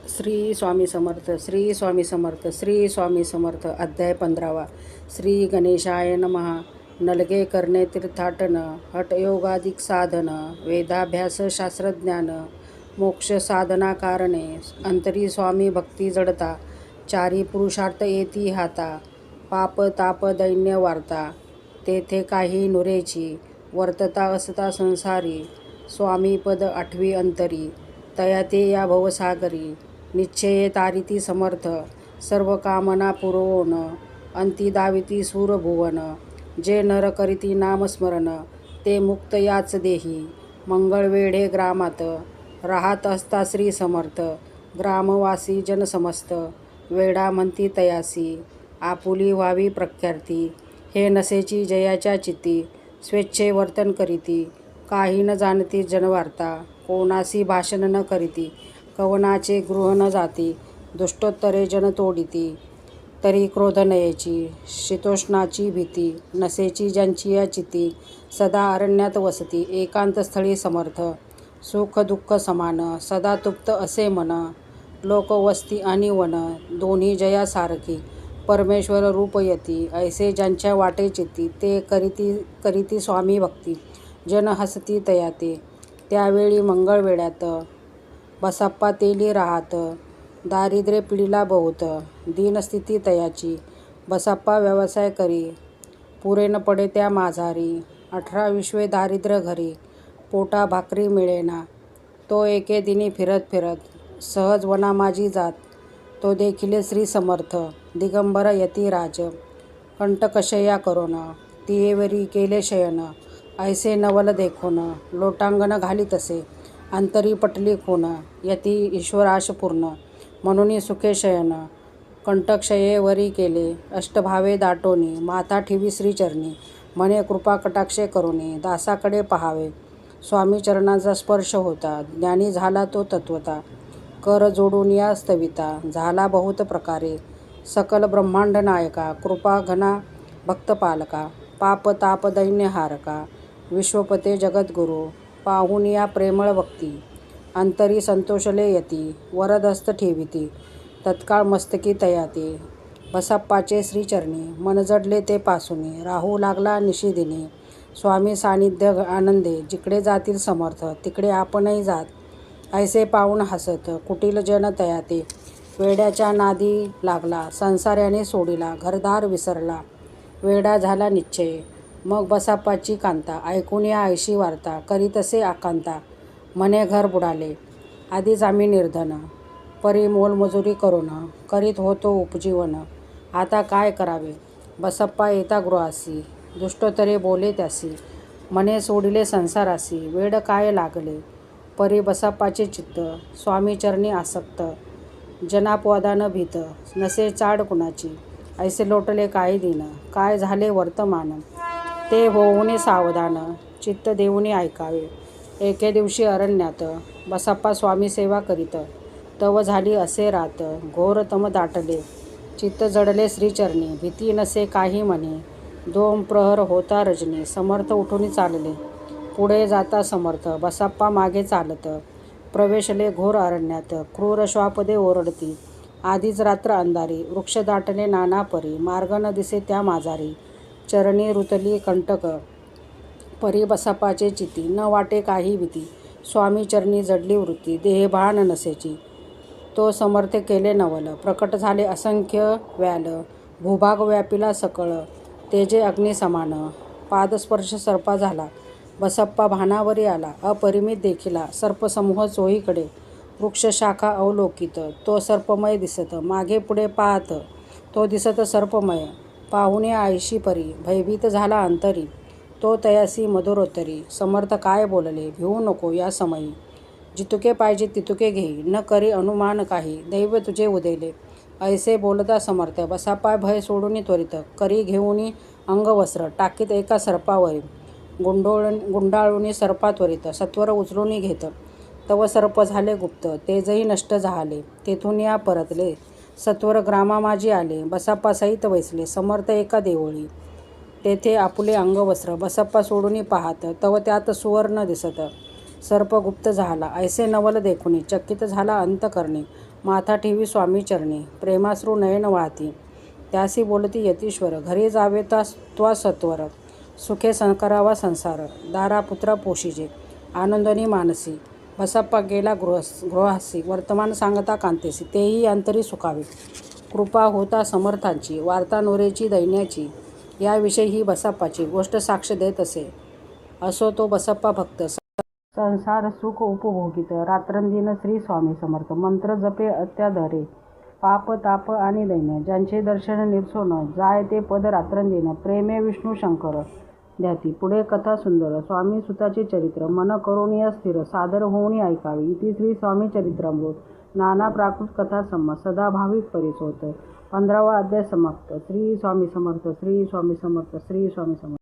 श्री स्वामी समर्थ, श्री स्वामी समर्थ, श्री स्वामी समर्थ. अध्याय 15वा. श्री गणेशाय नमः. नलगे करणे तीर्थाटन, हठयोगाधिक साधन, वेदाभ्यास शास्त्रज्ञान, मोक्ष साधना कारणे, अंतरी स्वामी भक्ती जडता, चारी पुरुषार्थ येती हाता, पाप ताप दैन्य वार्ता, तेथे काही नुरेची, वर्तता असता संसारी, स्वामीपद आठवी अंतरी, तया ते या भवसागरी, निश्चये तारिती समर्थ, सर्व कामना पुरवोन, अंती दाविती सूरभुवन, जे नर करीती नामस्मरण, ते मुक्त याच देही, मंगळवेढे ग्रामात, राहत असता श्री समर्थ, ग्रामवासी जनसमस्त, वेडा म्हणती तयासी, आपुली व्हावी प्रख्याती, हे नसेची जयाच्या चित्ती, स्वेच्छे वर्तन करीती, काही न जाणती जनवार्ता, कोणासी भाषण न करीती, कवनाचे गृह न जाती, दुष्टोत्तरे जन तोडिती, तरी क्रोध नयेची, शीतोष्णाची भीती, नसेची ज्यांची या चित्ती, सदा अरण्यात वसती, एकांतस्थळी समर्थ, सुख दुःख समान, सदा तुप्त असे मन, लोकवस्ती आणि वन, दोन्ही जया सारखी, परमेश्वर रूप यती, ऐसे ज्यांच्या वाटे चित्ती, ते करीती स्वामी भक्ती, जन हसती तयाते, त्यावेळी मंगळवेढ्यात, बसाप्पा तेली राहात, दारिद्र्य पिढीला बहुत, दीनस्थिती तयाची, बसाप्पा व्यवसाय करी, पुरे न पडे त्या माझारी, 18 विश्वे दारिद्र्य घरी, पोटा भाकरी मिळेना, तो एके दिनी फिरत फिरत, सहज वना माझी जात, तो देखिले श्री समर्थ, दिगंबर यती राज, कंटकशया करोन, तियेवरी केले शयन, ऐसे नवल देखोन, लोटांगण घालीतसे, अंतरी पटली खून, यती ईश्वराश पूर्ण, म्हणून सुखे शयन, कंटकशये वरी केले, अष्टभावे दाटोनी, माथा ठेवी श्रीचरणी, म्हणे कृपा कटाक्षे करोनी, दासाकडे पहावे, स्वामी चरणाचा स्पर्श होता, ज्ञानी झाला तो तत्वता, कर जोडून या स्तविता, झाला बहुत प्रकारे, सकल ब्रह्मांड नायका, कृपा घना भक्तपालका, पाप ताप दैन्य हारका, विश्वपते जगद्गुरु, पाहून या प्रेमळ भक्ती, अंतरी संतोषले यती, वरदहस्त ठेविती, तत्काळ मस्तकी तयाते, बसाप्पाचे श्रीचरणी, मन जडले ते पासूनी, राहू लागला निशिदिनी, स्वामी सानिध्य आनंदे, जिकडे जातील समर्थ, तिकडे आपणही जात, ऐसे पाहून हसत, कुटील जन तयाते, वेड्याच्या नादी लागला, संसाराने सोडिला, घरदार विसरला, वेडा झाला निश्चय, मग बसाप्पाची कांता, ऐकून या ऐशी वार्ता, करीतसे आकांता, म्हणे घर बुडाले, आधीच आम्ही निर्धन, परी मोलमजुरी करून, करीत होतो उपजीवन, आता काय करावे, बसाप्पा येता गृहासी, दुष्टोत्तरे बोले त्यासी, म्हणे सोडिले संसारासी, वेड काय लागले, परी बसाप्पाचे चित्त, स्वामीचरणी आसक्त, जनापवादान भीत, नसे चाड कुणाची, ऐसे लोटले काही दिन, काय झाले वर्तमान, ते होऊनी सावधान, चित्त देऊनी ऐकावे, एके दिवशी अरण्यात, बसाप्पा स्वामी सेवा करीत, तव झाली असे रात, घोर तम दाटले, चित्त जडले श्रीचरणी, भीती नसे काही म्हणे, 2 प्रहर होता रजनी, समर्थ उठून चालले, पुढे जाता समर्थ, बसाप्पा मागे चालत, प्रवेशले घोर अरण्यात, क्रूर श्वापदे ओरडती, आधीच रात्र अंधारी, वृक्ष दाटले नाना परी, मार्ग न दिसे त्या माझारी, चरणी रुतली कंटक, परी बसाप्पाचे चिती, न वाटे काही भीती, स्वामी चरणी जडली वृत्ती, देहभान नसेची, तो समर्थ केले नवल, प्रकट झाले असंख्य व्याल, भूभाग व्यापिला सकळ, तेजे अग्नी समान, पादस्पर्श सर्पा झाला, बसाप्पा भानावरी आला, अपरिमित देखिला, सर्पसमूह चोहीकडे, वृक्ष शाखा अवलोकित, तो सर्पमय दिसत, मागे पुढे पाहत, तो दिसत सर्पमय, पाहुणे आयशी परी, भयभीत झाला अंतरी, तो तयासी मधुरोत्तरी, समर्थ काय बोलले, भिवू नको या समयी, जितुके पाहिजे तितुके घेई, न करी अनुमान काही, दैव तुझे उदेले, ऐसे बोलता समर्थ, बसाप्पा भय सोडून त्वरित, करी घेऊनी अंगवस्त्र, टाकीत एका सर्पावरी, गुंडाळूनी सर्पा त्वरित, सत्वर उचलून घेत, तव सर्प झाले गुप्त, तेजही नष्ट झाले, तेथून या परतले, सत्वर ग्रामा माझी आले, बसाप्पा सहित वैसले, समर्थ एका देवळी, तेथे आपुले अंगवस्त्र, बसाप्पा सोडून पाहत, तव त्यात सुवर्ण दिसत, सर्पगुप्त झाला. ऐसे नवल देखुनी चकित झाला अंतकरणी. माथा ठेवी स्वामी चरणी प्रेमाश्रू नयन वाहती. त्यासी बोलती यतीश्वर घरी जावे त्वा सत्वर. सुखे करावा संसार दारा पुत्रा पोशिजे. आनंदनी मानसी बसप्पा गेला गृहासी. वर्तमान सांगता कांतेसी तेही अंतरी सुखावे. कृपा होता समर्थांची वार्ता नोरेची दैन्याची. याविषयी ही बसप्पाची गोष्ट साक्ष देत असे. असो तो बसप्पा भक्त संसार सुख उपभोगित. रात्रंदिन श्री स्वामी समर्थ मंत्र जपे अत्याधरे. पाप ताप आणि दैन्य ज्यांचे दर्शन निरसोन. जाय ते पद रात्रंदिन प्रेमे विष्णू शंकर ध्याती. पुढे कथा सुंदर स्वामी सुताचे चरित्र. मन करुणी अस्थिर सादर होऊन ऐकावे. इति श्री स्वामी चरित्रामृत. नाना प्राकृत कथा संमत सदा भाविक परिसोत. 15वा अध्याय समाप्त. श्री स्वामी समर्थ. श्री स्वामी समर्थ. श्री स्वामी समर्थ.